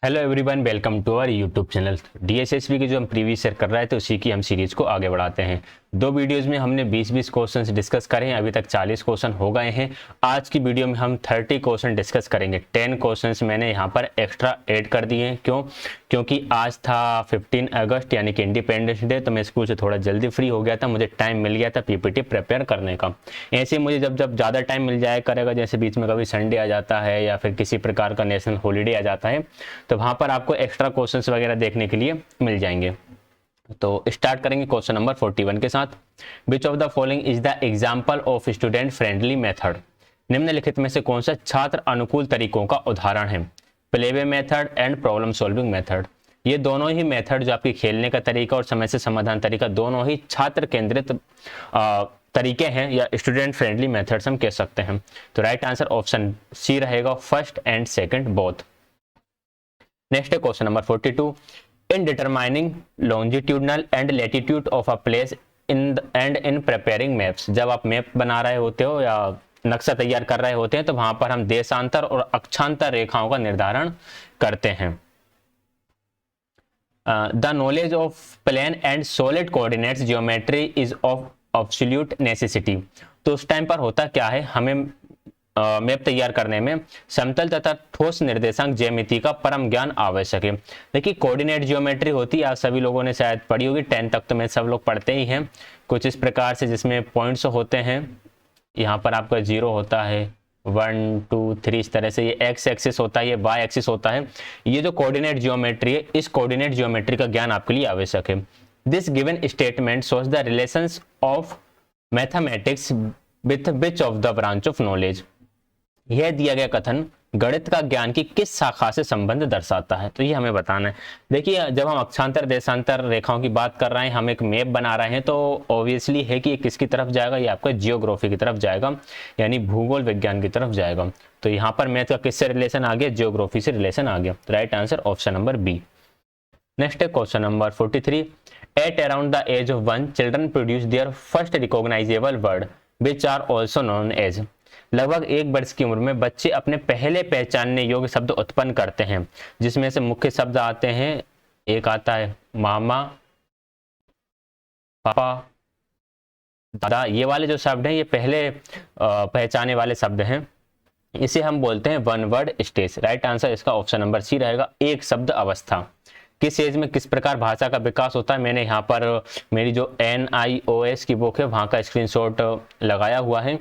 Hello everyone, welcome to our YouTube channel. DSSB की जो हम प्रीवियस ईयर कर रहे थे उसी की हम सीरीज को आगे बढ़ाते हैं। दो वीडियोस में हमने 20-20 क्वेश्चंस डिस्कस करे हैं। अभी तक 40 क्वेश्चन हो गए हैं। आज की वीडियो में हम 30 क्वेश्चन डिस्कस करेंगे। 10 क्वेश्चंस मैंने यहाँ पर एक्स्ट्रा ऐड कर दिए हैं। क्योंकि आज था 15 अगस्त यानी कि इंडिपेंडेंस डे, तो मैं स्कूल से थोड़ा जल्दी फ्री हो गया था, मुझे टाइम मिल गया था पीपीटी प्रिपेयर करने का। ऐसे मुझे जब जब ज़्यादा टाइम मिल जाया करेगा, जैसे बीच में कभी संडे आ जाता है या फिर किसी प्रकार का नेशनल हॉलीडे आ जाता है, तो वहाँ पर आपको एक्स्ट्रा क्वेश्चंस वगैरह देखने के लिए मिल जाएंगे। तो स्टार्ट करेंगे क्वेश्चन नंबर 41 के साथ। विच of the following is the example of student friendly method? निम्नलिखित में से कौन सा छात्र अनुकूल तरीकों का उदाहरण है? Playway method and problem solving method. ये दोनों ही मेथड, जो आपकी खेलने का तरीका और समय से समाधान तरीका, दोनों ही छात्र केंद्रित तरीके हैं या स्टूडेंट फ्रेंडली मेथड्स हम कह सकते हैं। तो राइट आंसर ऑप्शन सी रहेगा, first and second both. Next है question number 42। In determining longitudinal and latitude of a place in preparing maps. जब आप मैप बना रहे होते हो या नक्शा तैयार कर रहे होते हैं, तो वहां पर हम देशांतर और अक्षांतर रेखाओं का निर्धारण करते हैं। The knowledge of plane and solid coordinates geometry is of absolute necessity. तो उस टाइम पर होता क्या है, हमें मैप तैयार करने में समतल तथा ठोस निर्देशांक ज्यामिति का परम ज्ञान आवश्यक है। देखिए, कोऑर्डिनेट जियोमेट्री होती है, आप सभी लोगों ने शायद पढ़ी होगी, 10 तक तो मैं सब लोग पढ़ते ही हैं। कुछ इस प्रकार से, जिसमें पॉइंट्स होते हैं। यहाँ पर आपका 0 होता है, 1 2 3, इस तरह से ये एक्स एक्सिस होता है, ये वाई एक्सिस होता है। ये जो कोऑर्डिनेट जियोमेट्री है, इस कोऑर्डिनेट जियोमेट्री का ज्ञान आपके लिए आवश्यक है। This given statement shows the relations of mathematics with which of the branch of knowledge. यह दिया गया कथन गणित का ज्ञान की किस शाखा से संबंध दर्शाता है, तो ये हमें बताना है। देखिए, जब हम अक्षांतर देशांतर रेखाओं की बात कर रहे हैं, हम एक मैप बना रहे हैं, तो ऑब्वियसली है कि ये किसकी तरफ जाएगा, ये आपका जियोग्राफी की तरफ जाएगा, यानी भूगोल विज्ञान की तरफ जाएगा। तो यहाँ पर मैथ का किससे रिलेशन आ गया, जियोग्राफी से रिलेशन आ गया। तो right answer option number B. Next है question number 43। At around the age of 1 children produce their first recognizable word which are also known as. लगभग 1 वर्ष की उम्र में बच्चे अपने पहले पहचानने योग्य शब्द उत्पन्न करते हैं, जिसमें से मुख्य शब्द आते हैं। एक आता है मामा, पापा, दादा। ये वाले जो शब्द हैं, ये पहले पहचाने वाले शब्द हैं। इसे हम बोलते हैं one word stage. Right answer इसका ऑप्शन नंबर सी रहेगा, एक शब्द अवस्था। किस एज में किस प्रकार भाषा का विकास होता है, मैंने यहाँ पर मेरी जो NIOS की बुक है वहाँ का स्क्रीनशॉट लगाया हुआ है।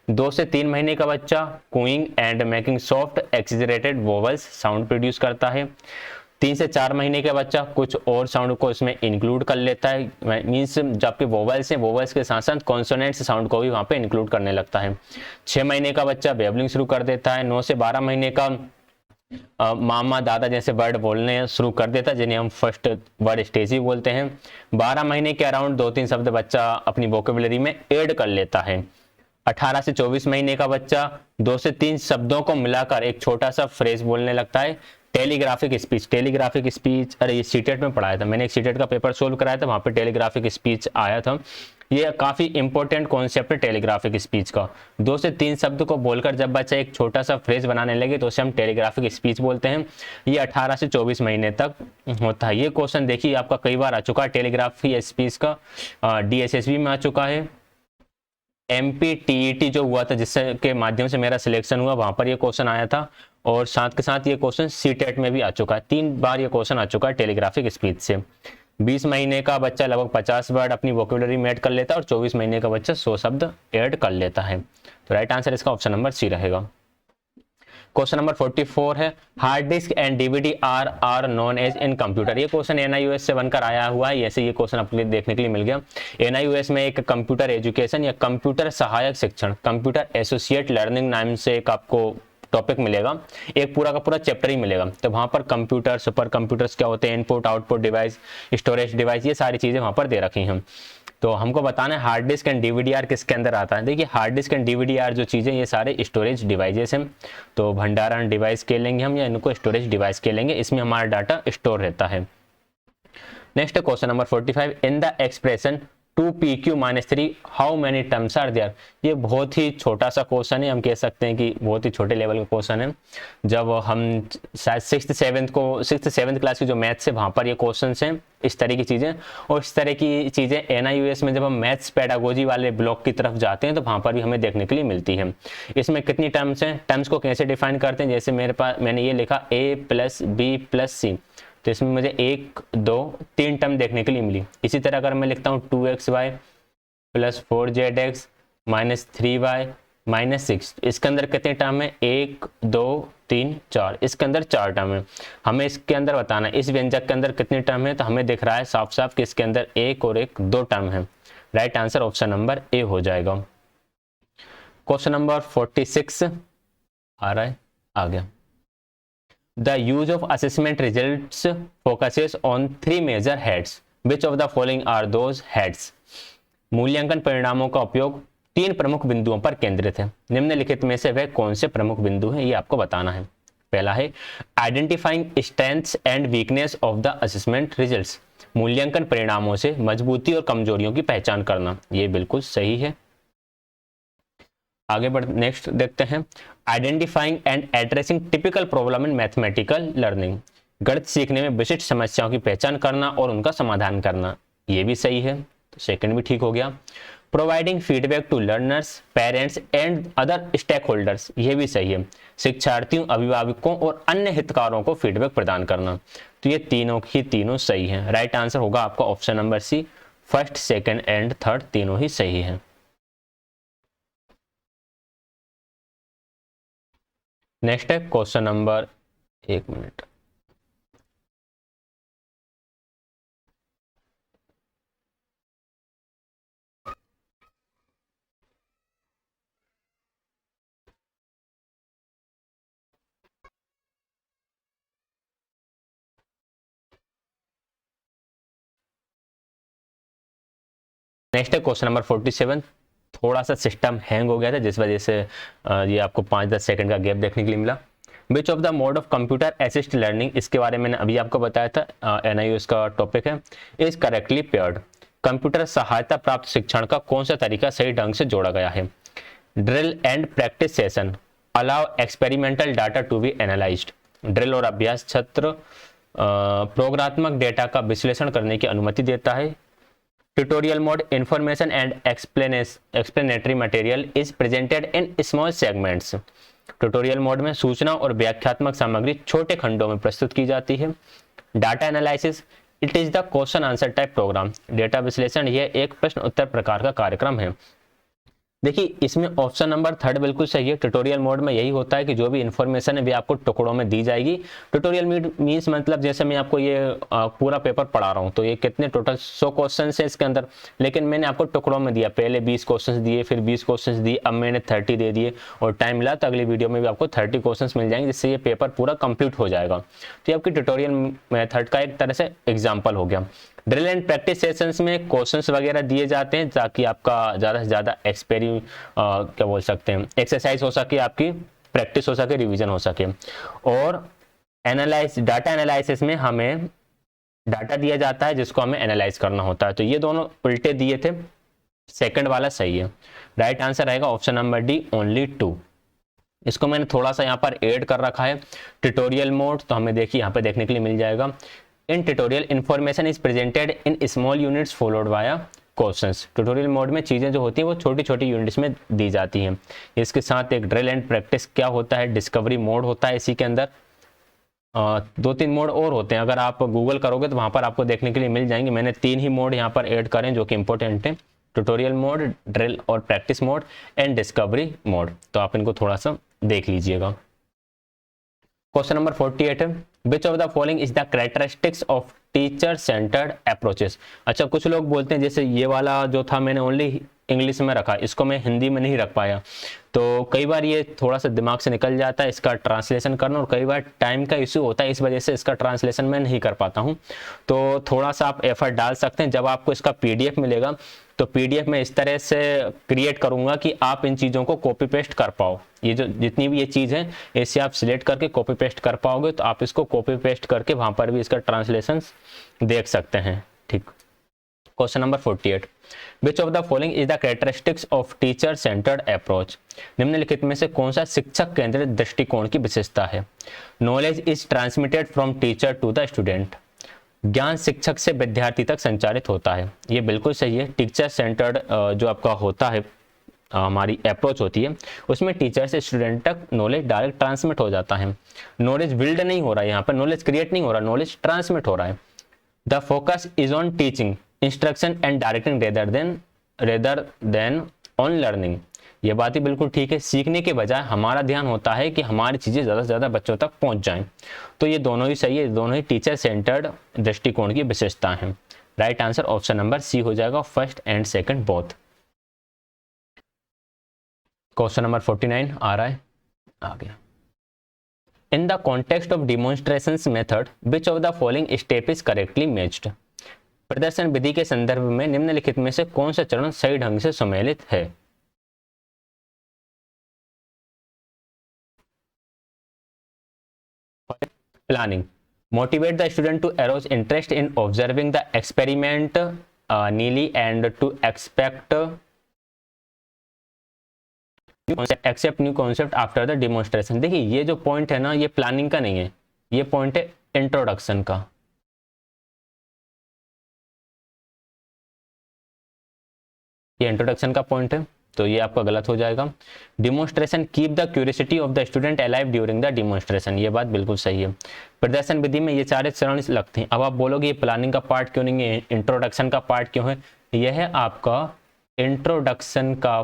2 से 3 महीने का बच्चा cooing and making soft exaggerated vowels sound produce करता है। 3 से 4 महीने का बच्चा कुछ और साउंड को इसमें इंक्लूड कर लेता है, मीन्स जब आपके वोवल्स हैं, वोवल्स के साथ साथ कॉन्सोनेंट्स साउंड को भी वहाँ पे इंक्लूड करने लगता है। 6 महीने का बच्चा बेबलिंग शुरू कर देता है। 9 से 12 महीने का मामा दादा जैसे वर्ड बोलने शुरू कर देता है, जिन्हें हम फर्स्ट वर्ड स्टेज ही बोलते हैं। 12 महीने के अराउंड 2-3 शब्द बच्चा अपनी वोकेबुलरी में ऐड कर लेता है। 18 से 24 महीने का बच्चा 2 से 3 शब्दों को मिलाकर एक छोटा सा फ्रेज बोलने लगता है। टेलीग्राफिक स्पीच, टेलीग्राफिक स्पीच, अरे ये सीटेट में पढ़ाया था मैंने, एक सीटेट का पेपर सोल्व कराया था, वहां पे टेलीग्राफिक स्पीच आया था। ये काफी इंपॉर्टेंट कॉन्सेप्ट है टेलीग्राफिक स्पीच का। 2 से 3 शब्द को बोलकर जब बच्चा एक छोटा सा फ्रेज बनाने लगे तो उसे हम टेलीग्राफिक स्पीच बोलते हैं। ये 18 से 24 महीने तक होता है। ये क्वेश्चन देखिए आपका कई बार आ चुका है, टेलीग्राफी स्पीच का DSSB में आ चुका है। MPTET जो हुआ था, जिससे के माध्यम से मेरा सिलेक्शन हुआ, वहां पर ये क्वेश्चन आया था। और साथ के साथ ये क्वेश्चन सीटेट में भी आ चुका है। 3 बार ये क्वेश्चन आ चुका है टेलीग्राफिक स्पीच से। 20 महीने का बच्चा लगभग 50 वर्ड अपनी वोकेबुलरी में ऐड कर लेता है और 24 महीने का बच्चा 100 शब्द ऐड कर लेता है। तो राइट आंसर इसका ऑप्शन नंबर सी रहेगा। क्वेश्चन नंबर 44 है, hard disk and DVD are known as in computer. ये क्वेश्चन NIOS से बनकर आया हुआ है। ऐसे ये क्वेश्चन आपको देखने के लिए मिल गया। NIOS में एक कंप्यूटर एजुकेशन या कंप्यूटर सहायक शिक्षण, कंप्यूटर एसोसिएट लर्निंग नाम से एक आपको टॉपिक मिलेगा, एक पूरा का पूरा चैप्टर ही मिलेगा। तो वहां पर कंप्यूटर, सुपर कंप्यूटर्स क्या होते हैं, input output device, storage device, ये सारी चीजें वहां पर दे रखी हैं। तो हमको बताना है हार्ड डिस्क एंड DVD किसके अंदर आता है। देखिए, हार्ड डिस्क एंड DVD जो चीजें, ये सारे स्टोरेज डिवाइसेस हैं। तो भंडारण डिवाइस के लेंगे हम, या इनको स्टोरेज डिवाइस के लेंगे, इसमें हमारा डाटा स्टोर रहता है। Next question number 45। In the expression 2pq-3 how many terms are there. ये बहुत ही छोटा सा क्वेश्चन है, हम कह सकते हैं कि बहुत ही छोटे लेवल का क्वेश्चन है। जब हम शायद 6th 7th क्लास की जो मैथ्स है वहाँ पर ये क्वेश्चन हैं इस तरह की चीज़ें, और इस तरह की चीज़ें NIOS में जब हम मैथ्स पेडागोजी वाले ब्लॉक की तरफ जाते हैं तो वहाँ पर भी हमें देखने के लिए मिलती है। इसमें कितनी टर्म्स हैं, टर्म्स को कैसे डिफाइन करते हैं, जैसे मेरे पास मैंने ये लिखा a+b+c, तो इसमें मुझे 1 2 3 टर्म देखने के लिए मिली। इसी तरह अगर मैं लिखता हूँ 2xy + 4zx - 3y - 6, इसके अंदर कितने टर्म है, 1 2 3 4, इसके अंदर 4 टर्म है। हमें इसके अंदर बताना है इस व्यंजक के अंदर कितने टर्म है, तो हमें दिख रहा है साफ साफ कि इसके अंदर 1 और 1 2 टर्म है। Right answer option number A हो जाएगा। क्वेश्चन नंबर 46 आ रहा है, आ गया। The use of assessment results focuses on 3 major heads. Which of the following are those heads? मूल्यांकन परिणामों का उपयोग 3 प्रमुख बिंदुओं पर केंद्रित है। निम्नलिखित में से वह कौन से प्रमुख बिंदु हैं, ये आपको बताना है। पहला है identifying strengths and weakness of the assessment results. मूल्यांकन परिणामों से मजबूती और कमजोरियों की पहचान करना, ये बिल्कुल सही है। आगे बढ़ नेक्स्ट देखते हैं identifying and addressing typical problem in mathematical learning. गणित सीखने में विशिष्ट समस्याओं की पहचान करना और उनका समाधान करना, ये भी सही है, तो सेकंड भी ठीक हो गया। Providing feedback to learners parents and other stakeholders, ये भी सही है। शिक्षार्थियों अभिभावकों और अन्य हितधारकों को फीडबैक प्रदान करना, तो ये तीनों सही है। राइट आंसर होगा आपका option number C, first second and third तीनों ही सही है। नेक्स्ट है क्वेश्चन नंबर, एक मिनट, नेक्स्ट है क्वेश्चन नंबर 47। थोड़ा सा सिस्टम हैंग हो गया था जिस वजह से ये आपको 5-10 सेकंड का गैप देखने के लिए मिला। विच of the mode of computer assist learning, इसके बारे में मैंने अभी आपको बताया था, NIOS का टॉपिक है, इज करेक्टली पेयर्ड। कंप्यूटर सहायता प्राप्त शिक्षण का कौन सा तरीका सही ढंग से जोड़ा गया है। Drill and practice session allow experimental data to be analysed. ड्रिल और अभ्यास छत्र प्रोग्रात्मक डेटा का विश्लेषण करने की अनुमति देता है। Tutorial mode information and explanatory material is presented in small segments. Tutorial mode में सूचना और व्याख्यात्मक सामग्री छोटे खंडों में प्रस्तुत की जाती है। Data analysis it is the question answer type program. Data विश्लेषण यह एक प्रश्न उत्तर प्रकार का कार्यक्रम है। देखिए इसमें ऑप्शन नंबर थर्ड बिल्कुल सही है। ट्यूटोरियल मोड में यही होता है कि जो भी इंफॉर्मेशन है वो आपको टुकड़ों में दी जाएगी। ट्यूटोरियल मीन्स मतलब जैसे मैं आपको ये पूरा पेपर पढ़ा रहा हूँ तो ये कितने टोटल 100 क्वेश्चन है इसके अंदर, लेकिन मैंने आपको टुकड़ों में दिया। पहले 20 क्वेश्चन दिए, फिर 20 क्वेश्चन दिए, अब मैंने 30 दे दिए और टाइम मिला तो अगली वीडियो में भी आपको 30 क्वेश्चन मिल जाएंगे, जिससे ये पेपर पूरा कंप्लीट हो जाएगा। तो ये आपकी ट्यूटोरियल मेथड का एक तरह से एग्जाम्पल हो गया। ड्रिल एंड प्रैक्टिस सेशंस में क्वेश्चंस वगैरह दिए जाते हैं ताकि आपका ज़्यादा से ज़्यादा क्या बोल सकते हैं एक्सरसाइज हो सके, आपकी प्रैक्टिस हो सके, रिवीजन हो सके। और डाटा एनालिसिस में हमें डाटा दिया जाता है जिसको हमें एनालाइज करना होता है। तो ये दोनों उल्टे दिए थे, सेकंड वाला सही है। राइट आंसर रहेगा ऑप्शन नंबर डी, ओनली 2। इसको मैंने थोड़ा सा यहाँ पर ऐड कर रखा है। ट्यूटोरियल मोड तो हमें देखिए यहाँ पे देखने के लिए मिल जाएगा। In tutorial information is presented in small units followed by questions. Tutorial mode में चीज़ें जो होती हैं वो छोटी छोटी यूनिट्स में दी जाती हैं। इसके साथ एक ड्रिल एंड प्रैक्टिस क्या होता है, डिस्कवरी मोड होता है। इसी के अंदर 2-3 मोड और होते हैं, अगर आप गूगल करोगे तो वहाँ पर आपको देखने के लिए मिल जाएंगे। मैंने 3 ही मोड यहाँ पर ऐड करें जो कि इंपॉर्टेंट हैं, ट्यूटोरियल मोड, ड्रिल और practice mode and discovery mode. तो आप इनको थोड़ा सा देख लीजिएगा। क्वेश्चन नंबर 48 है, which of the following is the characteristics of teacher centred approaches. अच्छा, कुछ लोग बोलते हैं जैसे ये वाला जो था मैंने ओनली इंग्लिश में रखा, इसको मैं हिंदी में नहीं रख पाया, तो कई बार ये थोड़ा सा दिमाग से निकल जाता है इसका ट्रांसलेशन करना, और कई बार टाइम का इशू होता है, इस वजह से इसका ट्रांसलेशन मैं नहीं कर पाता हूँ। तो थोड़ा सा आप एफर्ट डाल सकते हैं। जब आपको इसका PDF मिलेगा तो PDF में इस तरह से क्रिएट करूंगा कि आप इन चीज़ों को कॉपी पेस्ट कर पाओ। ये जो जितनी भी ये चीज़ है इससे आप सिलेक्ट करके कॉपी पेस्ट कर पाओगे, तो आप इसको कॉपी पेस्ट करके वहाँ पर भी इसका ट्रांसलेशन देख सकते हैं। ठीक। Question number 48, which of the following is the characteristics of teacher centred approach, निम्नलिखित में से कौन सा शिक्षक केंद्रित दृष्टिकोण की विशेषता है। Knowledge is transmitted from teacher to the student, ज्ञान शिक्षक से विद्यार्थी तक संचारित होता है। ये बिल्कुल सही है। टीचर सेंटर्ड जो आपका होता है, हमारी अप्रोच होती है, उसमें टीचर से स्टूडेंट तक नॉलेज डायरेक्ट ट्रांसमिट हो जाता है। नॉलेज बिल्ड नहीं हो रहा है, यहाँ पर नॉलेज क्रिएट नहीं हो रहा, नॉलेज ट्रांसमिट हो रहा है। The focus is on teaching instruction and directing rather than on learning, ये बात ही बिल्कुल ठीक है। सीखने के बजाय हमारा ध्यान होता है कि हमारी चीज़ें ज़्यादा से ज़्यादा बच्चों तक पहुंच जाएं। तो ये दोनों ही सही है, दोनों ही टीचर सेंटर्ड दृष्टिकोण की विशेषता हैं। Right answer option number C हो जाएगा, first and second both. Question number 49 आ रहा है, आ गया। In the context of demonstrations method which of the following step is correctly matched, प्रदर्शन विधि के संदर्भ में निम्नलिखित में से कौन सा चरण सही ढंग से सम्मिलित है। Planning, motivate the student to arouse interest in observing the experiment नीली and to accept new concept after the demonstration. देखिए ये जो पॉइंट है ना, ये प्लानिंग का नहीं है, ये पॉइंट है इंट्रोडक्शन का। ये इंट्रोडक्शन का पॉइंट है, तो ये आपका गलत हो जाएगा। Demonstration keep the curiosity of the student alive during the demonstration, ये बात बिल्कुल सही है। प्रदर्शन विधि में ये सारे चरण लगते हैं। अब आप बोलोगे ये प्लानिंग का पार्ट क्यों नहीं है, इंट्रोडक्शन का पार्ट क्यों है? यह है आपका इंट्रोडक्शन का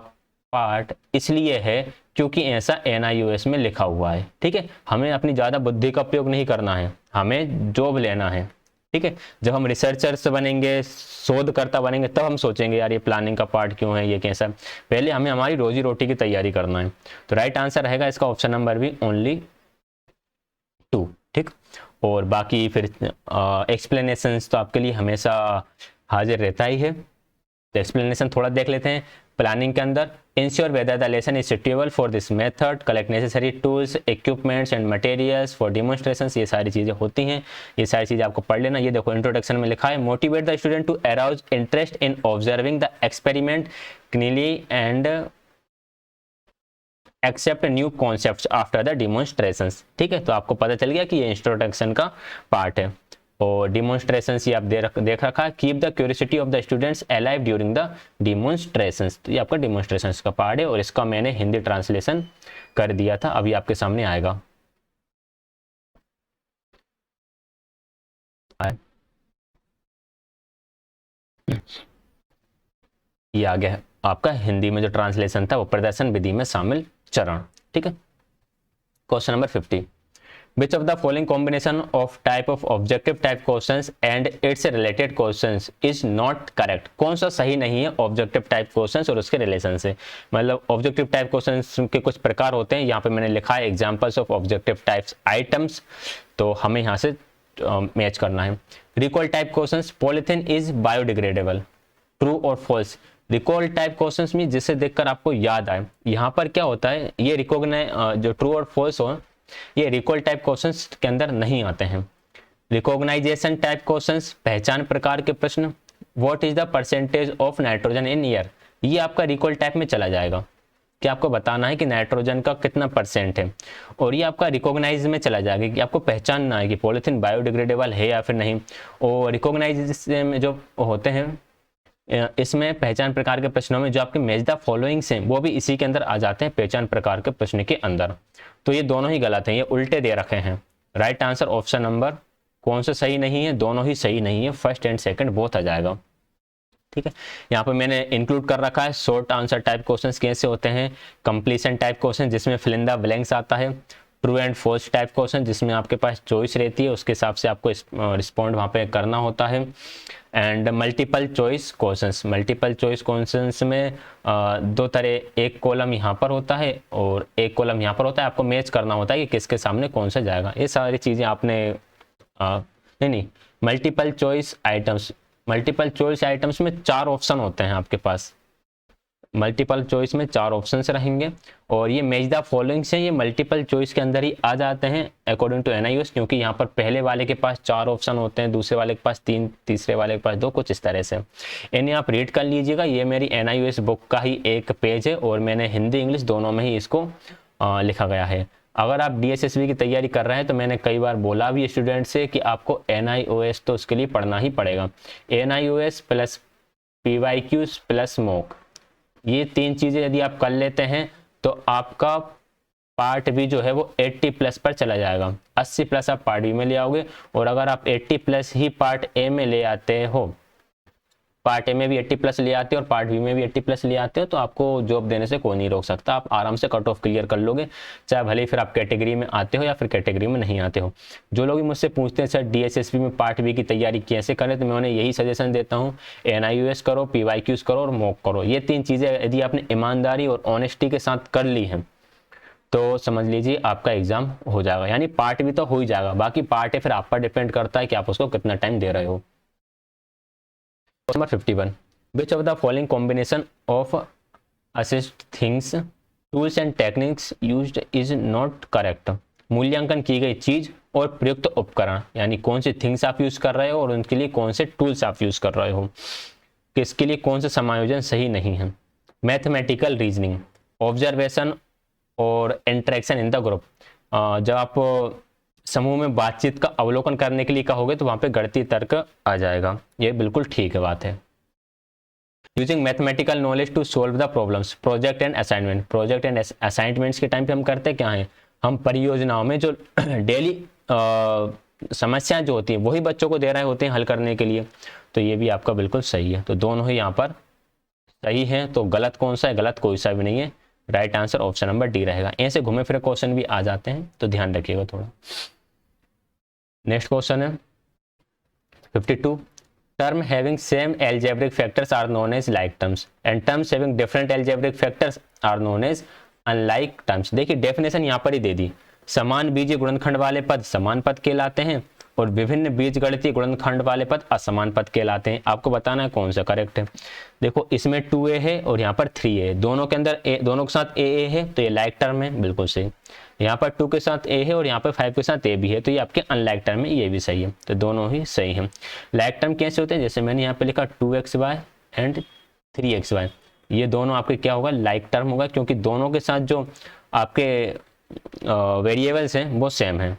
पार्ट इसलिए है क्योंकि ऐसा NIOS में लिखा हुआ है। ठीक है, हमें अपनी ज़्यादा बुद्धि का उपयोग नहीं करना है, हमें जॉब लेना है। ठीक है, जब हम रिसर्चर्स बनेंगे, शोधकर्ता बनेंगे, तब हम सोचेंगे यार ये प्लानिंग का पार्ट क्यों है, ये कैसा है। पहले हमें हमारी रोजी रोटी की तैयारी करना है। तो राइट आंसर रहेगा इसका ऑप्शन नंबर भी ओनली 2। ठीक, और बाकी फिर एक्सप्लेनेशंस तो आपके लिए हमेशा हाजिर रहता ही है। तो एक्सप्लेनेशन थोड़ा देख लेते हैं। प्लानिंग के अंदर ensure whether the lesson is suitable for this method, collect necessary tools equipments and materials for demonstrations, ये सारी चीज़ें होती हैं, ये सारी चीज़ें आपको पढ़ लेना। ये देखो इंट्रोडक्शन में लिखा है motivate the student to arouse interest in observing the experiment clearly and accept new concepts after the demonstrations. ठीक है, तो आपको पता चल गया कि ये इंट्रोडक्शन का पार्ट है। और डिमॉन्स्ट्रेशंस ये आप देख रखा है, keep the curiosity of the students alive during the demonstrations, तो ये आपका डिमॉन्स्ट्रेशंस का पार्ट है और इसका मैंने हिंदी ट्रांसलेशन कर दिया था, अभी आपके सामने आएगा। ये आ गया आपका हिंदी में जो ट्रांसलेशन था वो प्रदर्शन विधि में शामिल चरण। ठीक है, question number 50, which of the following combination of type of objective type questions and its related questions is not correct, कौन सा सही नहीं है ऑब्जेक्टिव टाइप क्वेश्चंस और उसके रिलेशन से। मतलब ऑब्जेक्टिव टाइप क्वेश्चंस के कुछ प्रकार होते हैं, यहाँ पे मैंने लिखा है examples of objective types items, तो हमें यहाँ से मैच करना है। Recall type questions, polythene is biodegradable, true और फॉल्स। रिकॉल टाइप क्वेश्चंस में जिसे देखकर आपको याद आए, यहाँ पर क्या होता है, ये रिकॉग्नाइज जो ट्रू और फॉल्स हो, ये रिकॉल टाइप क्वेश्चंस के अंदर नहीं आते हैं। रिकॉग्नाइजेशन टाइप क्वेश्चंस, पहचान प्रकार के प्रश्न, what is the percentage of nitrogen in air, ये आपका रिकॉल टाइप में चला जाएगा कि आपको बताना है कि नाइट्रोजन का कितना परसेंट है। और ये आपका रिकॉग्नाइज में चला जाएगा कि आपको पहचानना है कि पॉलीथिन बायोडिग्रेडेबल है या फिर नहीं। और रिकॉग्नाइज में जो होते हैं, इसमें पहचान प्रकार के प्रश्नों में जो आपके मैच द फॉलोइंग्स हैं वो भी इसी के अंदर आ जाते हैं, पहचान प्रकार के प्रश्न के अंदर। तो ये दोनों ही गलत हैं, ये उल्टे दे रखे हैं। राइट आंसर ऑप्शन नंबर कौन सा सही नहीं है, दोनों ही सही नहीं है, फर्स्ट एंड सेकंड बोथ आ जाएगा। ठीक है, यहाँ पे मैंने इंक्लूड कर रखा है शॉर्ट आंसर टाइप क्वेश्चंस कैसे होते हैं, कंप्लीशन टाइप क्वेश्चन जिसमें फिल इन द ब्लैंक्स आता है, true and false type question जिसमें आपके पास चॉइस रहती है, उसके हिसाब से आपको रिस्पॉन्ड वहाँ पे करना होता है, and multiple choice questions. Multiple choice questions में दो तरह, एक कॉलम यहाँ पर होता है और एक कॉलम यहाँ पर होता है, आपको मैच करना होता है कि किसके सामने कौन सा जाएगा। ये सारी चीज़ें आपने नहीं multiple choice items, multiple choice items में 4 ऑप्शन होते हैं आपके पास, मल्टीपल चॉइस में 4 ऑप्शंस रहेंगे और ये मैच द फॉलोइंग से ये मल्टीपल चॉइस के अंदर ही आ जाते हैं अकॉर्डिंग टू NIOS, क्योंकि यहाँ पर पहले वाले के पास 4 ऑप्शन होते हैं, दूसरे वाले के पास 3, तीसरे वाले के पास 2, कुछ इस तरह से। इन्हें आप रीड कर लीजिएगा। ये मेरी NIOS बुक का ही एक पेज है और मैंने हिंदी इंग्लिश दोनों में ही इसको लिखा गया है। अगर आप DSSB की तैयारी कर रहे हैं तो मैंने कई बार बोला भी स्टूडेंट से कि आपको NIOS तो उसके लिए पढ़ना ही पड़ेगा। NIOS plus PYQs plus mock, ये 3 चीज़ें यदि आप कर लेते हैं तो आपका पार्ट बी जो है वो 80+ पर चला जाएगा। 80+ आप पार्ट बी में ले आओगे और अगर आप 80+ ही पार्ट ए में ले आते हो, पार्ट ए में भी 80+ ले आते हो और पार्ट बी में भी 80+ ले आते हो, तो आपको जॉब देने से कोई नहीं रोक सकता। आप आराम से कट ऑफ क्लियर कर लोगे, चाहे भले ही फिर आप कैटेगरी में आते हो या फिर कैटेगरी में नहीं आते हो। जो लोग मुझसे पूछते हैं सर DSSB में पार्ट बी की तैयारी कैसे करें, तो मैं उन्हें यही सजेशन देता हूँ, NIOS करो, PYQs करो और मॉक करो। ये 3 चीज़ें यदि आपने ईमानदारी और ऑनेस्टी के साथ कर ली हैं तो समझ लीजिए आपका एग्जाम हो जाएगा। यानी पार्ट बी तो हो ही जाएगा, बाकी पार्ट ए फिर आप पर डिपेंड करता है कि आप उसको कितना टाइम दे रहे हो। Number 51, which of the following combination of assist things, tools and techniques used is not correct? मूल्यांकन की गई चीज और प्रयुक्त उपकरण, यानी कौन सी थिंग्स आप यूज कर रहे हो और उनके लिए कौन से टूल्स आप यूज कर रहे हो, किसके लिए कौन सा समायोजन सही नहीं है। मैथमेटिकल रीजनिंग, ऑब्जर्वेशन और इंटरेक्शन इन द ग्रुप, जब आप समूह में बातचीत का अवलोकन करने के लिए कहोगे तो वहां पे गणितीय तर्क आ जाएगा। ये बिल्कुल ठीक है बात है। Using mathematical knowledge to solve the problems, project and assignment, project and assignments के टाइम पे हम करते क्या है, हम परियोजनाओं में जो डेली समस्याएं जो होती हैं वही बच्चों को दे रहे होते हैं हल करने के लिए, तो ये भी आपका बिल्कुल सही है। तो दोनों ही यहाँ पर सही है। तो गलत कौन सा है, गलत कोई सा भी नहीं है। Right answer option number D रहेगा। ऐसे घूमे फिरे क्वेश्चन भी आ जाते हैं तो ध्यान रखिएगा थोड़ा। नेक्स्ट क्वेश्चन है 52, term having same algebraic factors are known as like terms and terms having different algebraic factors are known as unlike terms। देखिए डेफिनेशन यहाँ पर ही दे दी, समान बीजीय गुणनखंड वाले पद समान पद कहलाते हैं और विभिन्न बीजगणितीय गुणनखंड वाले पद असमान पद कहलाते हैं। आपको बताना है कौन सा करेक्ट है। देखो इसमें 2a है और यहाँ पर 3a है, दोनों के अंदर दोनों के साथ a है तो ये लाइक टर्म है, बिल्कुल सही। यहाँ पर 2 के साथ a है और यहाँ पर 5 के साथ a भी है तो ये आपके अनलाइक टर्म है, ये भी सही है। तो दोनों ही सही हैं। लाइक टर्म कैसे होते हैं, जैसे मैंने यहाँ पे लिखा 2xy एंड 3xy, ये दोनों आपके क्या होगा, लाइक टर्म होगा, क्योंकि दोनों के साथ जो आपके वेरिएबल्स हैं वो सेम है।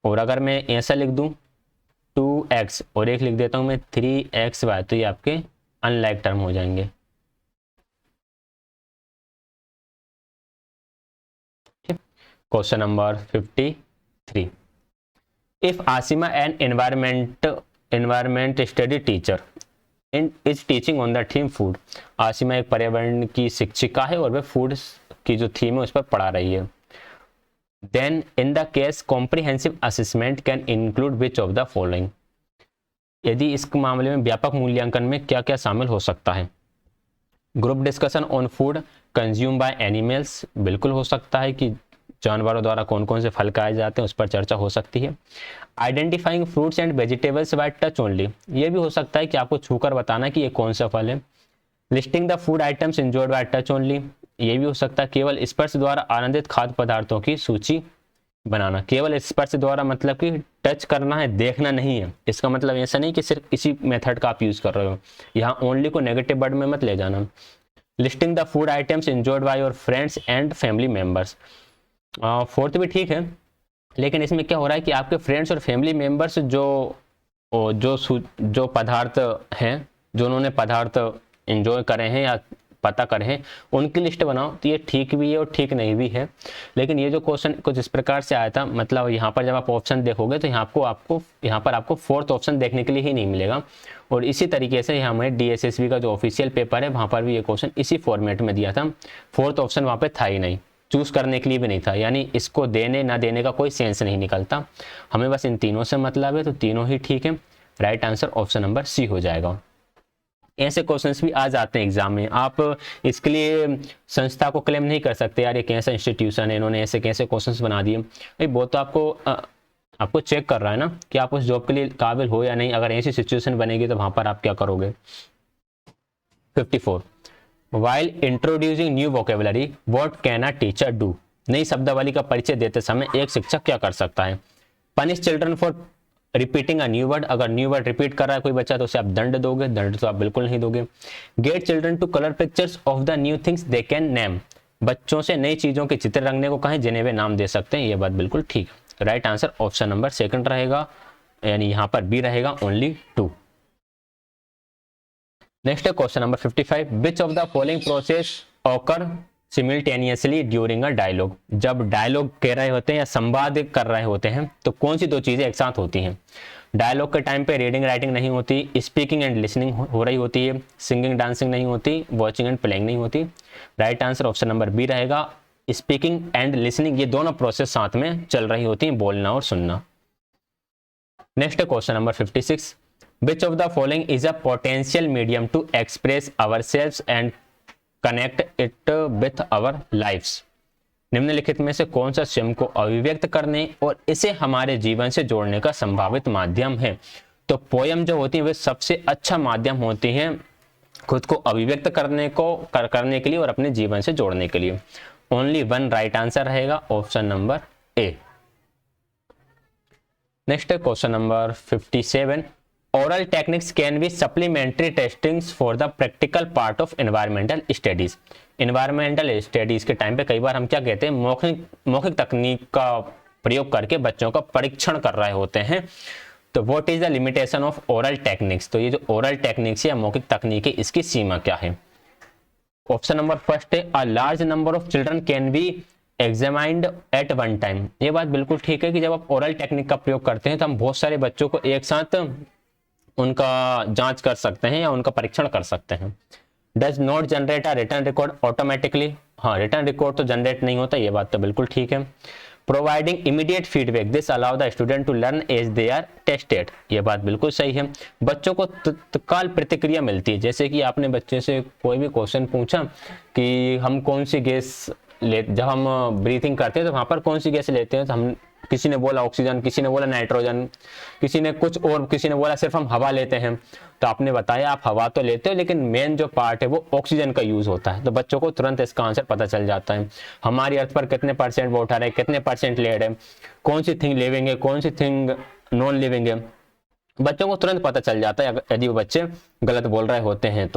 और अगर मैं ऐसा लिख दूं 2x और एक लिख देता हूं मैं 3xy, तो ये आपके अनलाइक टर्म हो जाएंगे। Question number 53, if Asima an environment study teacher and is teaching on the theme food, Asima एक पर्यावरण की शिक्षिका है और वह फूड की जो थीम है उस पर पढ़ा रही है। Then in the case comprehensive assessment can include which of the following, यदि इस मामले में व्यापक मूल्यांकन में क्या क्या शामिल हो सकता है। Group discussion on food consume by animals, बिल्कुल हो सकता है कि जानवरों द्वारा कौन कौन से फल खाए जाते हैं उस पर चर्चा हो सकती है। Identifying fruits and vegetables by touch only, ये भी हो सकता है कि आपको छूकर बताना कि ये कौन सा फल है। Listing the food items enjoyed by touch only, ये भी हो सकता है केवल स्पर्श द्वारा आनंदित खाद्य पदार्थों की सूची बनाना। केवल स्पर्श द्वारा मतलब कि टच करना है, देखना नहीं है। इसका मतलब ऐसा नहीं कि सिर्फ इसी मेथड का आप यूज कर रहे हो, यहाँ ओनली को नेगेटिव वर्ड में मत ले जाना। Listing the food items enjoyed by your friends and family members, fourth भी ठीक है, लेकिन इसमें क्या हो रहा है कि आपके फ्रेंड्स और फैमिली मेंबर्स जो पदार्थ हैं, जो उन्होंने पदार्थ एंजॉय करे हैं या पता करे हैं, उनकी लिस्ट बनाओ। तो ये ठीक भी है और ठीक नहीं भी है। लेकिन ये जो क्वेश्चन कुछ इस प्रकार से आया था, मतलब यहाँ पर जब आप ऑप्शन देखोगे तो यहाँ पर आपको फोर्थ ऑप्शन देखने के लिए ही नहीं मिलेगा। और इसी तरीके से हमें DSSB का जो ऑफिशियल पेपर है वहाँ पर भी ये क्वेश्चन इसी फॉर्मेट में दिया था, फोर्थ ऑप्शन वहाँ पे था ही नहीं, चूज करने के लिए भी नहीं था। यानी इसको देने ना देने का कोई सेंस नहीं निकलता, हमें बस इन तीनों से मतलब है, तो तीनों ही ठीक है। Right answer option number C हो जाएगा। ऐसे क्वेश्चंस भी आ जाते हैं एग्जाम में, आप इसके लिए संस्था को क्लेम नहीं कर सकते यार ये कैसा इंस्टीट्यूशन है, इन्होंने ऐसे कैसे क्वेश्चंस बना दिए। भाई वो तो आपको चेक कर रहा है ना कि आप उस जॉब के लिए काबिल हो या नहीं। अगर ऐसी सिचुएशन बनेगी तो वहां पर आप क्या करोगे। 54 while introducing new vocabulary what can a teacher do, नई शब्दावली का परिचय देते समय एक शिक्षक क्या कर सकता है। Punish children for repeating a new word, अगर न्यू वर्ड रिपीट कर रहा है कोई बच्चा तो उसे आप दंड दोगे, दंड तो आप बिल्कुल नहीं दोगे। Get children to colour pictures of the new things they can name, बच्चों से नई चीजों के चित्र रंगने को कहें जिन्हें वे नाम दे सकते हैं, ये बात बिल्कुल ठीक है। Right answer option number second रहेगा, यानी यहां पर बी रहेगा ओनली 2। नेक्स्ट है question number 55, which of the following process occur simultaneously during a dialogue, जब डायलॉग कह रहे होते हैं या संवाद कर रहे होते हैं तो कौन सी दो चीजें एक साथ होती हैं। डायलॉग के टाइम पे रीडिंग राइटिंग नहीं होती, स्पीकिंग एंड लिसनिंग हो रही होती है, सिंगिंग डांसिंग नहीं होती, वॉचिंग एंड प्लेइंग नहीं होती। Right answer option number B रहेगा, स्पीकिंग एंड लिसनिंग, ये दोनों प्रोसेस साथ में चल रही होती हैं, बोलना और सुनना। नेक्स्ट है question number 56, which of the following is a potential medium to express ourselves and connect it with our lifes, निम्नलिखित में से कौन सा स्वयं को अभिव्यक्त करने और इसे हमारे जीवन से जोड़ने का संभावित माध्यम है। तो पोयम जो होती है वे सबसे अच्छा माध्यम होती हैं खुद को अभिव्यक्त करने के लिए और अपने जीवन से जोड़ने के लिए। ओनली वन राइट आंसर रहेगा, ऑप्शन नंबर ए। नेक्स्ट है question number 57, oral techniques can be supplementary testings for the practical part of environmental studies, environmental studies के टाइम पे कई बार हम क्या कहते हैं मौखिक तकनीक का प्रयोग करके बच्चों का परीक्षण कर रहे होते हैं। तो what is the limitation of oral techniques, तो ये जो ओरल टेक्निक्स या मौखिक तकनीक है इसकी सीमा क्या है। ऑप्शन नंबर फर्स्ट है, a large number of children can be examined at one time, ये बात बिल्कुल ठीक है कि जब आप ओरल टेक्निक का प्रयोग करते हैं तो हम बहुत सारे बच्चों को एक साथ उनका जांच कर सकते हैं या उनका परीक्षण कर सकते हैं। Does not generate a return record automatically, हाँ रिटर्न रिकॉर्ड तो जनरेट नहीं होता, ये बात तो बिल्कुल ठीक है। Providing immediate feedback this allow the student to learn as they are tested, ये बात बिल्कुल सही है। बच्चों को तत्काल प्रतिक्रिया मिलती है, जैसे कि आपने बच्चे से कोई भी क्वेश्चन पूछा कि हम कौन सी गैस जब हम ब्रीथिंग करते हैं तो वहां पर कौन सी गैस लेते हैं, तो हम किसी ने बोला ऑक्सीजन, किसी ने बोला नाइट्रोजन, किसी ने कुछ और, किसी ने बोला सिर्फ हम हवा लेते हैं। तो आपने बताया आप हवा तो लेते हो लेकिन मेन जो पार्ट है वो ऑक्सीजन का यूज होता है, तो बच्चों को तुरंत इसका आंसर पता चल जाता है। हमारी अर्थ पर कितने परसेंट वाटर है, कितने परसेंट लेड है, कौन सी थिंग लिविंग है, कौन सी थिंग नॉन लिविंग है, बच्चों को तुरंत पता चल जाता है यदि वो बच्चे गलत बोल रहे होते हैं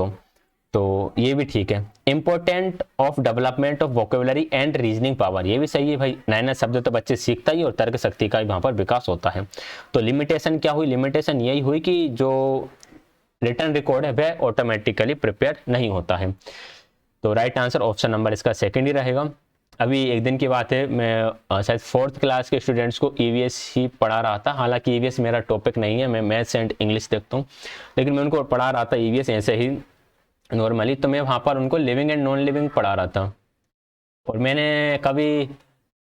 तो ये भी ठीक है। Important of development of vocabulary and reasoning power, ये भी सही है भाई, नए नए शब्द तो बच्चे सीखता ही और तर्क शक्ति का भी वहां पर विकास होता है। तो लिमिटेशन क्या हुई, लिमिटेशन यही हुई कि जो रिटर्न रिकॉर्ड है वह ऑटोमेटिकली प्रिपेयर नहीं होता है। तो राइट आंसर ऑप्शन नंबर इसका सेकेंड ही रहेगा। अभी एक दिन की बात है, मैं शायद 4th क्लास के स्टूडेंट्स को ईवीएस ही पढ़ा रहा था, हालांकि ईवीएस मेरा टॉपिक नहीं है, मैं मैथ्स एंड इंग्लिश देखता हूँ, लेकिन मैं उनको पढ़ा रहा था ईवीएस ऐसे ही नॉर्मली। तो मैं वहाँ पर उनको लिविंग एंड नॉन लिविंग पढ़ा रहा था और मैंने कभी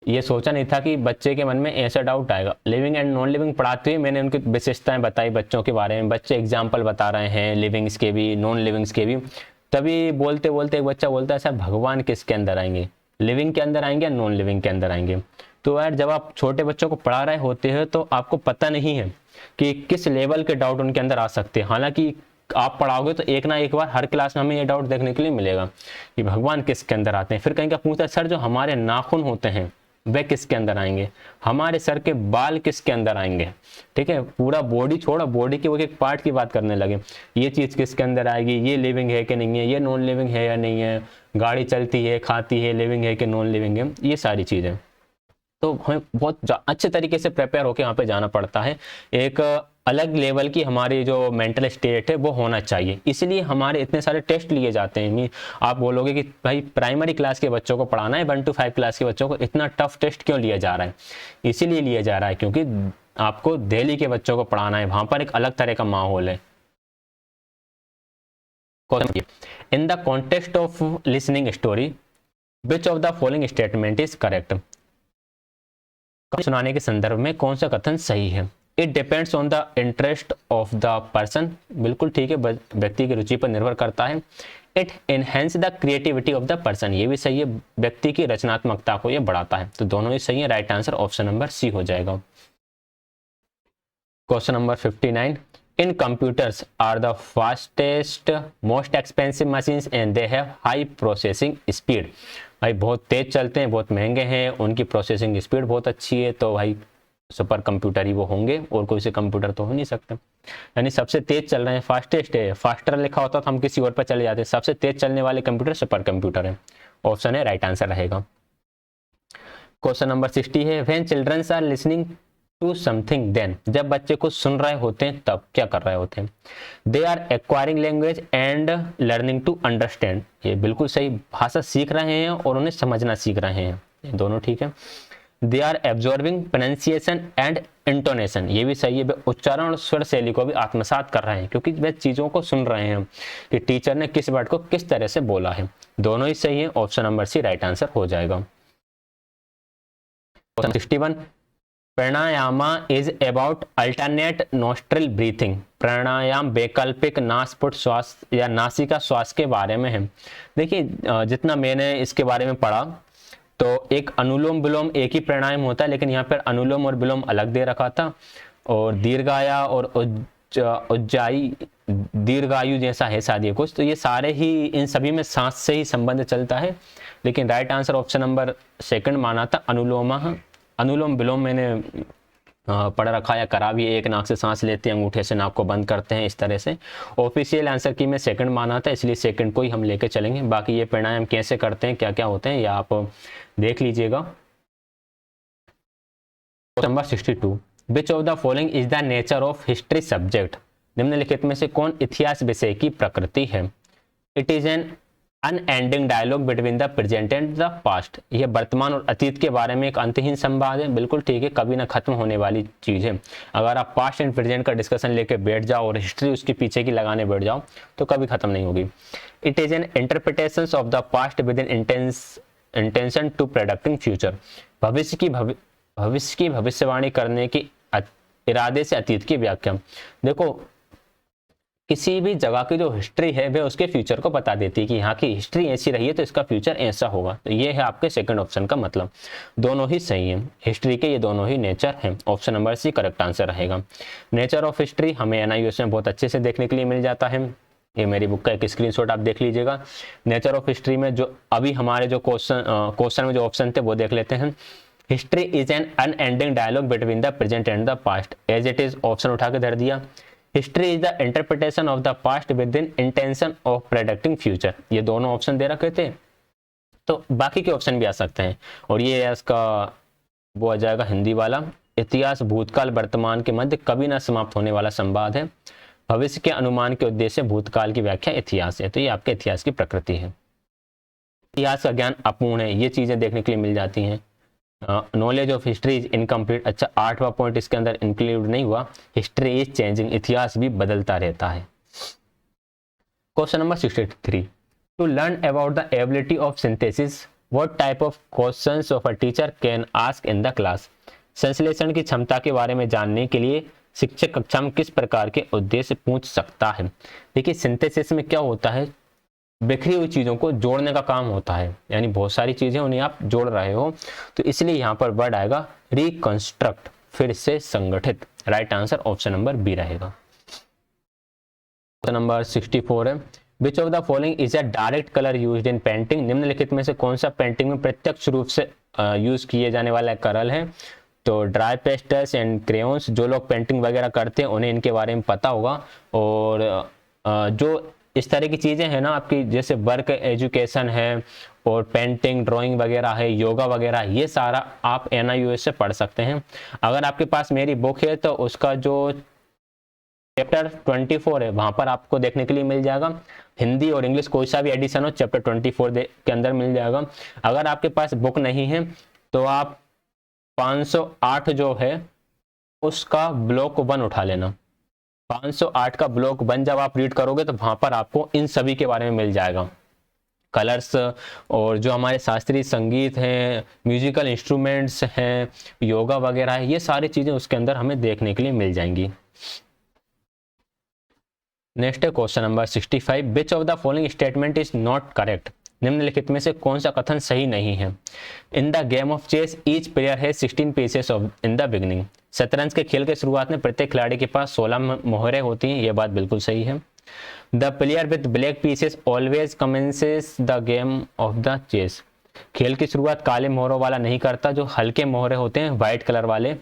ये सोचा नहीं था कि बच्चे के मन में ऐसा डाउट आएगा। लिविंग एंड नॉन लिविंग पढ़ाते हुए मैंने उनकी विशेषताएं बताई बच्चों के बारे में, बच्चे एग्जाम्पल बता रहे हैं लिविंग्स के भी नॉन लिविंग्स के भी। तभी बोलते बोलते एक बच्चा बोलता है सर भगवान किसके अंदर आएंगे, लिविंग के अंदर आएंगे या नॉन लिविंग के अंदर आएंगे। तो यार जब आप छोटे बच्चों को पढ़ा रहे होते हैं तो आपको पता नहीं है कि किस लेवल के डाउट उनके अंदर आ सकते हैं। हालांकि आप पढ़ाओगे तो एक ना एक बार हर क्लास में हमें ये डाउट देखने के लिए मिलेगा कि भगवान किसके अंदर आते हैं। फिर कहीं का पूछता है सर जो हमारे नाखून होते हैं वे किसके अंदर आएंगे, हमारे सर के बाल किसके अंदर आएंगे, ठीक है, पूरा बॉडी छोड़ा, बॉडी के वो एक पार्ट की बात करने लगे, ये चीज किसके अंदर आएगी, ये लिविंग है कि नहीं है, ये नॉन लिविंग है या नहीं है, गाड़ी चलती है खाती है लिविंग है कि नॉन लिविंग है, ये सारी चीजें। तो हमें बहुत अच्छे तरीके से प्रिपेयर होकर वहाँ पे जाना पड़ता है। एक अलग लेवल की हमारी जो मेंटल स्टेट है वो होना चाहिए, इसलिए हमारे इतने सारे टेस्ट लिए जाते हैं। आप बोलोगे कि भाई प्राइमरी क्लास के बच्चों को पढ़ाना है, 1 to 5 क्लास के बच्चों को इतना टफ टेस्ट क्यों लिया जा रहा है, इसीलिए लिया जा रहा है क्योंकि आपको दिल्ली के बच्चों को पढ़ाना है, वहां पर एक अलग तरह का माहौल है। In the context of listening story which of the following statement is correct, सुनाने के संदर्भ में कौन सा कथन सही है। It depends on the interest of the person, बिल्कुल ठीक है, व्यक्ति की रुचि पर निर्भर करता है। It enhance the creativity of the person, ये भी सही है, व्यक्ति की रचनात्मकता को ये बढ़ाता है। तो दोनों ही सही है, right answer option number C हो जाएगा। Question number 59, in computers are the fastest most expensive machines and they have high processing speed. भाई बहुत तेज चलते हैं, बहुत महंगे हैं, उनकी प्रोसेसिंग स्पीड बहुत अच्छी है, तो भाई सुपर कंप्यूटर ही वो होंगे, और कोई से कंप्यूटर तो हो नहीं सकते। यानी सबसे तेज चल रहे हैं, फास्टेस्ट है, फास्टर लिखा होता तो हम किसी और पर चले जाते हैं, सबसे तेज चलने वाले कंप्यूटर सुपर कंप्यूटर है। ऑप्शन है राइट आंसर रहेगा। क्वेश्चन नंबर 60 है when childrens are listening to something then, जब बच्चे कुछ सुन रहे होते हैं तब क्या कर रहे होते हैं? They are acquiring language and learning to understand, ये बिल्कुल सही, भाषा सीख रहे हैं और उन्हें समझना सीख रहे हैं, ये दोनों ठीक है। They are absorbing pronunciation and intonation, ये भी सही है, वे उच्चारण और स्वर शैली को भी आत्मसात कर रहे हैं, क्योंकि वे चीज़ों को सुन रहे हैं कि टीचर ने किस वर्ड को किस तरह से बोला है। दोनों ही सही है, option number C right answer हो जाएगा। 61 pranayama is about alternate nostril breathing, pranayam वैकल्पिक नासपुट श्वास या नासिका श्वास के बारे में है। देखिए जितना मैंने इसके बारे में पढ़ा तो एक अनुलोम विलोम एक ही प्राणायाम होता है, लेकिन यहाँ पर अनुलोम और विलोम अलग दे रखा था, और दीर्घाया और उज्जाई दीर्घायु जैसा है शायद ये कुछ, तो ये सारे ही इन सभी में सांस से ही संबंध चलता है, लेकिन right answer option number second माना था अनुलोम विलोम मैंने पढ़ रखा या करा भी, एक नाक से सांस लेते हैं, अंगूठे से नाक को बंद करते हैं, इस तरह से। ऑफिशियल आंसर की मैं सेकंड माना था, इसलिए सेकंड को ही हम लेके चलेंगे। बाकी ये प्राणायाम कैसे करते हैं, क्या क्या होते हैं, या आप देख लीजिएगा। Number 62 which of the following is the nature of history subject, निम्नलिखित में से कौन इतिहास विषय की प्रकृति है? It is an unending dialogue between the present and the past, यह वर्तमान और अतीत के बारे में एक अंतहीन संवाद है, बिल्कुल ठीक है, कभी ना खत्म होने वाली चीज है। अगर आप पास्ट एंड प्रेजेंट का डिस्कशन लेके बैठ जाओ और हिस्ट्री उसके पीछे की लगाने बैठ जाओ तो कभी खत्म नहीं होगी। It is an interpretation of the past with in intention to predicting future, भविष्य की भविष्यवाणी करने की इरादे से अतीत की व्याख्या। देखो किसी भी जगह की जो हिस्ट्री है वह उसके फ्यूचर को बता देती है कि यहाँ की हिस्ट्री ऐसी रही है तो इसका फ्यूचर ऐसा होगा, तो ये है आपके सेकंड ऑप्शन का मतलब। दोनों ही सही है, हिस्ट्री के ये दोनों ही नेचर हैं, option number C correct answer रहेगा। नेचर ऑफ हिस्ट्री हमें NIOS में बहुत अच्छे से देखने के लिए मिल जाता है, ये मेरी बुक का एक स्क्रीनशॉट आप देख लीजिएगा। नेचर ऑफ हिस्ट्री में जो अभी हमारे जो क्वेश्चन में जो ऑप्शन थे वो देख लेते हैं। History is an unending dialogue between the present and the past, as it is option उठा के धर दिया। History is the interpretation of the past with in intention of predicting future, ये दोनों ऑप्शन दे रखे थे, तो बाकी के ऑप्शन भी आ सकते हैं, और ये इसका वो आ जाएगा हिंदी वाला। इतिहास भूतकाल वर्तमान के मध्य कभी ना समाप्त होने वाला संवाद है, भविष्य के अनुमान के उद्देश्य भूतकाल की व्याख्या इतिहास है, तो ये आपके इतिहास की प्रकृति है। इतिहास का ज्ञान अपूर्ण है, ये चीजें देखने के लिए मिल जाती हैं। Knowledge of history is incomplete, अच्छा 8वां पॉइंट इसके अंदर इंक्लूड नहीं हुआ, हिस्ट्री इज चेंजिंग, इतिहास भी बदलता रहता है। Question number 63 to learn about the ability of synthesis what type of questions of a teacher can ask in the class, संश्लेषण की क्षमता के बारे में जानने के लिए शिक्षक कक्षा में किस प्रकार के उद्देश्य पूछ सकता है। देखिए सिंथेसिस में क्या होता है, बिखरी हुई चीज़ों को जोड़ने का काम होता है, यानी बहुत सारी चीज़ें उन्हें आप जोड़ रहे हो, तो इसलिए यहाँ पर वर्ड आएगा रिकंस्ट्रक्ट, फिर से संगठित। Right answer option number B रहेगा। क्वेश्चन नंबर 64 है which of the following is a direct colour used in painting, निम्नलिखित में से कौन सा पेंटिंग में प्रत्यक्ष रूप से यूज किए जाने वाला कलर है? तो ड्राई पेस्टल्स एंड क्रेयॉन्स, जो लोग पेंटिंग वगैरह करते हैं उन्हें इनके बारे में पता होगा, और जो इस तरह की चीज़ें हैं ना आपकी, जैसे वर्क एजुकेशन है और पेंटिंग ड्राइंग वगैरह है, योगा वगैरह, ये सारा आप NIOS से पढ़ सकते हैं। अगर आपके पास मेरी बुक है तो उसका जो चैप्टर 24 है वहाँ पर आपको देखने के लिए मिल जाएगा, हिंदी और इंग्लिश कोई सा भी एडिशन हो चैप्टर 24 के अंदर मिल जाएगा। अगर आपके पास बुक नहीं है तो आप 508 जो है उसका ब्लॉक 1 उठा लेना, 508 का ब्लॉक 1 जब आप रीड करोगे तो वहां पर आपको इन सभी के बारे में मिल जाएगा, कलर्स और जो हमारे शास्त्रीय संगीत हैं, म्यूजिकल इंस्ट्रूमेंट्स हैं, योगा वगैरह है, ये सारी चीजें उसके अंदर हमें देखने के लिए मिल जाएंगी। नेक्स्ट है question number 65 which of the following statement is not correct, निम्नलिखित में से कौन सा कथन सही नहीं है? In the game of chess each player है 16 pieces of in the beginning, शतरंज के खेल के शुरुआत में प्रत्येक खिलाड़ी के पास 16 मोहरें होती हैं, यह बात बिल्कुल सही है। The player with black pieces always commences the game of the chess, खेल की शुरुआत काले मोहरों वाला नहीं करता, जो हल्के मोहरे होते हैं व्हाइट कलर वाले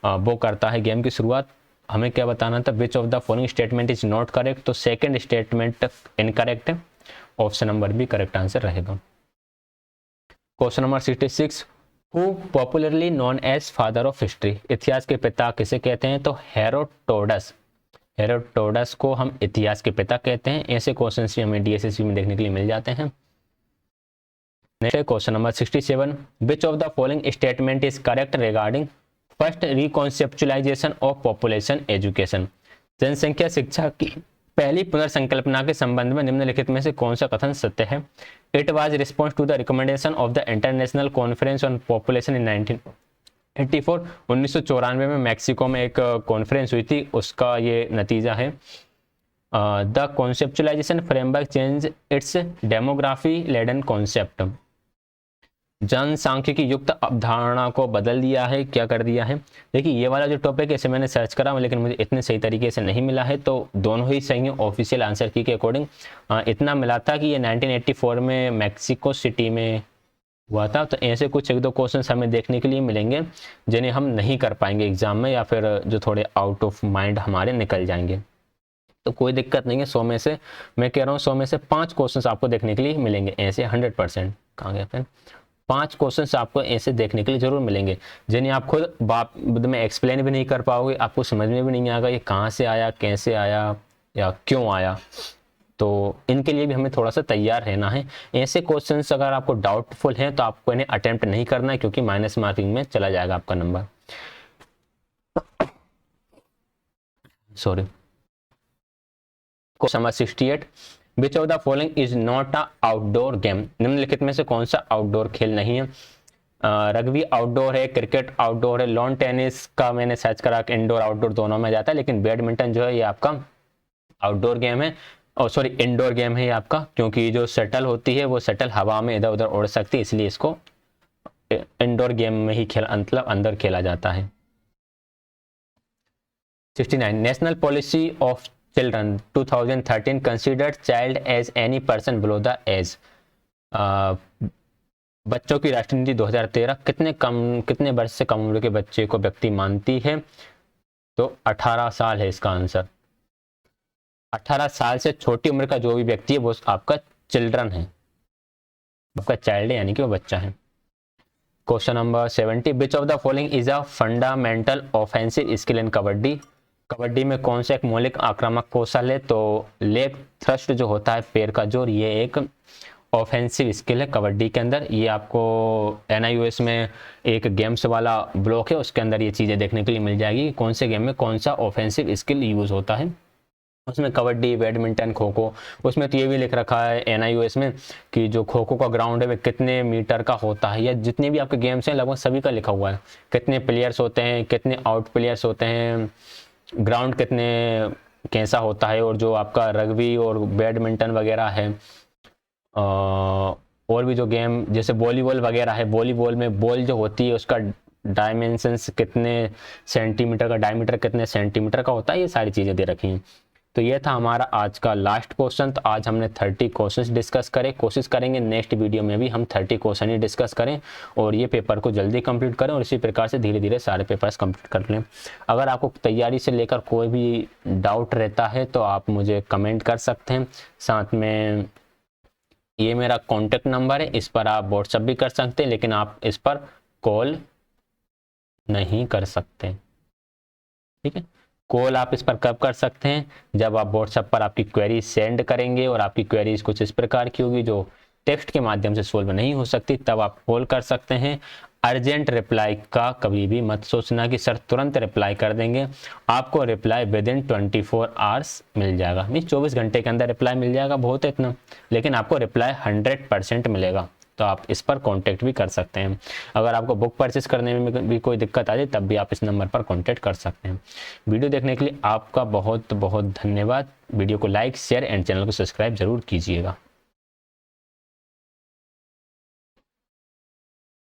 वो करता है गेम की शुरुआत। हमें क्या बताना था, which of the following statement is not correct, तो सेकंड स्टेटमेंट इनकरेक्ट है, option number B correct answer रहेगा। Question number 66, who popularly known as father of history, इतिहास के पिता किसे कहते हैं, तो हेरोडोटस, हेरोडोटस को हम इतिहास के पिता कहते हैं। ऐसे क्वेश्चन भी हमें डीएसएससी में देखने के लिए मिल जाते हैं। Next question number 67, which of the following statement is correct regarding first reconceptualization of population education, जनसंख्या शिक्षा की पहली पुनर्संकल्पना के संबंध में निम्नलिखित में से कौन सा कथन सत्य है। It was response to the recommendation of the international conference on population in 1984, 1994 में मैक्सिको में एक कॉन्फ्रेंस हुई थी, उसका ये नतीजा है। The conceptualisation framework change its demography laden concept, जनसांख्यिकी युक्त अवधारणा को बदल दिया है, क्या कर दिया है। देखिए ये वाला जो टॉपिक है इसे मैंने सर्च करा लेकिन मुझे इतने सही तरीके से नहीं मिला है, तो दोनों ही सही है ऑफिशियल आंसर की के अकॉर्डिंग। इतना मिला था कि ये 1984 में मैक्सिको सिटी में हुआ था। तो ऐसे कुछ एक दो क्वेश्चंस हमें देखने के लिए मिलेंगे जिन्हें हम नहीं कर पाएंगे एग्जाम में, या फिर जो थोड़े आउट ऑफ माइंड हमारे निकल जाएंगे। तो कोई दिक्कत नहीं है, 100 में से मैं कह रहा हूँ 100 में से 5 क्वेश्चंस आपको देखने के लिए मिलेंगे ऐसे 100%। कहाँ गया फिर, 5 क्वेश्चंस आपको ऐसे देखने के लिए जरूर मिलेंगे जिन्हें आप खुद बाद में एक्सप्लेन भी नहीं कर पाओगे, आपको समझ में भी नहीं आएगा ये कहाँ से आया, कैसे आया या क्यों आया। तो इनके लिए भी हमें थोड़ा सा तैयार रहना है। ऐसे क्वेश्चंस अगर आपको डाउटफुल हैं तो आपको इन्हें अटेम्प्ट नहीं करना है, क्योंकि माइनस मार्किंग में चला जाएगा आपका number. Sorry. Question number 68, which of the following is not a outdoor game, निम्नलिखित में से कौन सा आउटडोर खेल नहीं है। रग्बी आउटडोर है, क्रिकेट आउटडोर है, लॉन टेनिस का मैंने सर्च करा कि इंडोर आउटडोर दोनों में जाता है, लेकिन बैडमिंटन जो है ये आपका आउटडोर गेम है, और सॉरी इंडोर गेम है ये आपका, क्योंकि जो शटल होती है वो शटल हवा में इधर उधर उड़ सकती है, इसलिए इसको इंडोर गेम में ही मतलब अंदर खेला जाता है। 69, national policy of children 2013 considered child as any person below the age, बच्चों की राष्ट्रीय नीति 2013 कितने वर्ष से कम उम्र के बच्चे को व्यक्ति मानती है, तो 18 साल है इसका आंसर। 18 साल से छोटी उम्र का जो भी व्यक्ति है वो आपका चिल्ड्रन है, आपका चाइल्ड है, यानी कि वो बच्चा है। Question number 70, which of the following is a fundamental offensive skill in kabaddi, kabaddi में कौन सा एक मौलिक आक्रामक कौशल है, तो लेग थ्रस्ट जो होता है पैर का जोर, ये एक ऑफेंसिव स्किल है कबड्डी के अंदर। ये आपको NIOS में एक गेम्स वाला ब्लॉक है, उसके अंदर ये चीज़ें देखने के लिए मिल जाएगी कौन से गेम में कौन सा ऑफेंसिव स्किल यूज़ होता है। उसमें कबड्डी, बैडमिंटन, खो खो, उसमें तो ये भी लिख रखा है NIOS में कि जो खो खो का ग्राउंड है वो कितने मीटर का होता है, या जितने भी आपके गेम्स हैं लगभग सभी का लिखा हुआ है, कितने प्लेयर्स होते हैं, कितने आउट प्लेयर्स होते हैं, ग्राउंड कितने कैसा होता है। और जो आपका रग्बी और बैडमिंटन वगैरह है, और भी जो गेम जैसे वॉलीबॉल वगैरह है, वॉलीबॉल में बॉल जो होती है उसका डायमेंशंस कितने सेंटीमीटर का, डायमीटर कितने सेंटीमीटर का होता है, ये सारी चीज़ें दे रखी हैं। तो ये था हमारा आज का लास्ट क्वेश्चन। तो आज हमने 30 क्वेश्चंस डिस्कस करे, कोशिश करेंगे नेक्स्ट वीडियो में भी हम 30 क्वेश्चन ही डिस्कस करें और ये पेपर को जल्दी कंप्लीट करें, और इसी प्रकार से धीरे धीरे सारे पेपर्स कंप्लीट कर लें। अगर आपको तैयारी से लेकर कोई भी डाउट रहता है तो आप मुझे कमेंट कर सकते हैं। साथ में ये मेरा कॉन्टेक्ट नंबर है, इस पर आप व्हाट्सएप भी कर सकते हैं, लेकिन आप इस पर कॉल नहीं कर सकते, ठीक है। कॉल आप इस पर कब कर सकते हैं, जब आप व्हाट्सएप पर आपकी क्वेरी सेंड करेंगे और आपकी क्वेरीज कुछ इस प्रकार की होगी जो टेक्स्ट के माध्यम से सोल्व नहीं हो सकती, तब आप कॉल कर सकते हैं। अर्जेंट रिप्लाई का कभी भी मत सोचना कि सर तुरंत रिप्लाई कर देंगे, आपको रिप्लाई विद इन 24 आवर्स मिल जाएगा, मीन्स 24 घंटे के अंदर रिप्लाई मिल जाएगा, बहुत है इतना, लेकिन आपको रिप्लाई 100% मिलेगा। तो आप इस पर कांटेक्ट भी कर सकते हैं। अगर आपको बुक परचेस करने में भी कोई दिक्कत आ जाए तब भी आप इस नंबर पर कांटेक्ट कर सकते हैं। वीडियो देखने के लिए आपका बहुत बहुत धन्यवाद। वीडियो को लाइक, शेयर एंड चैनल को सब्सक्राइब जरूर कीजिएगा।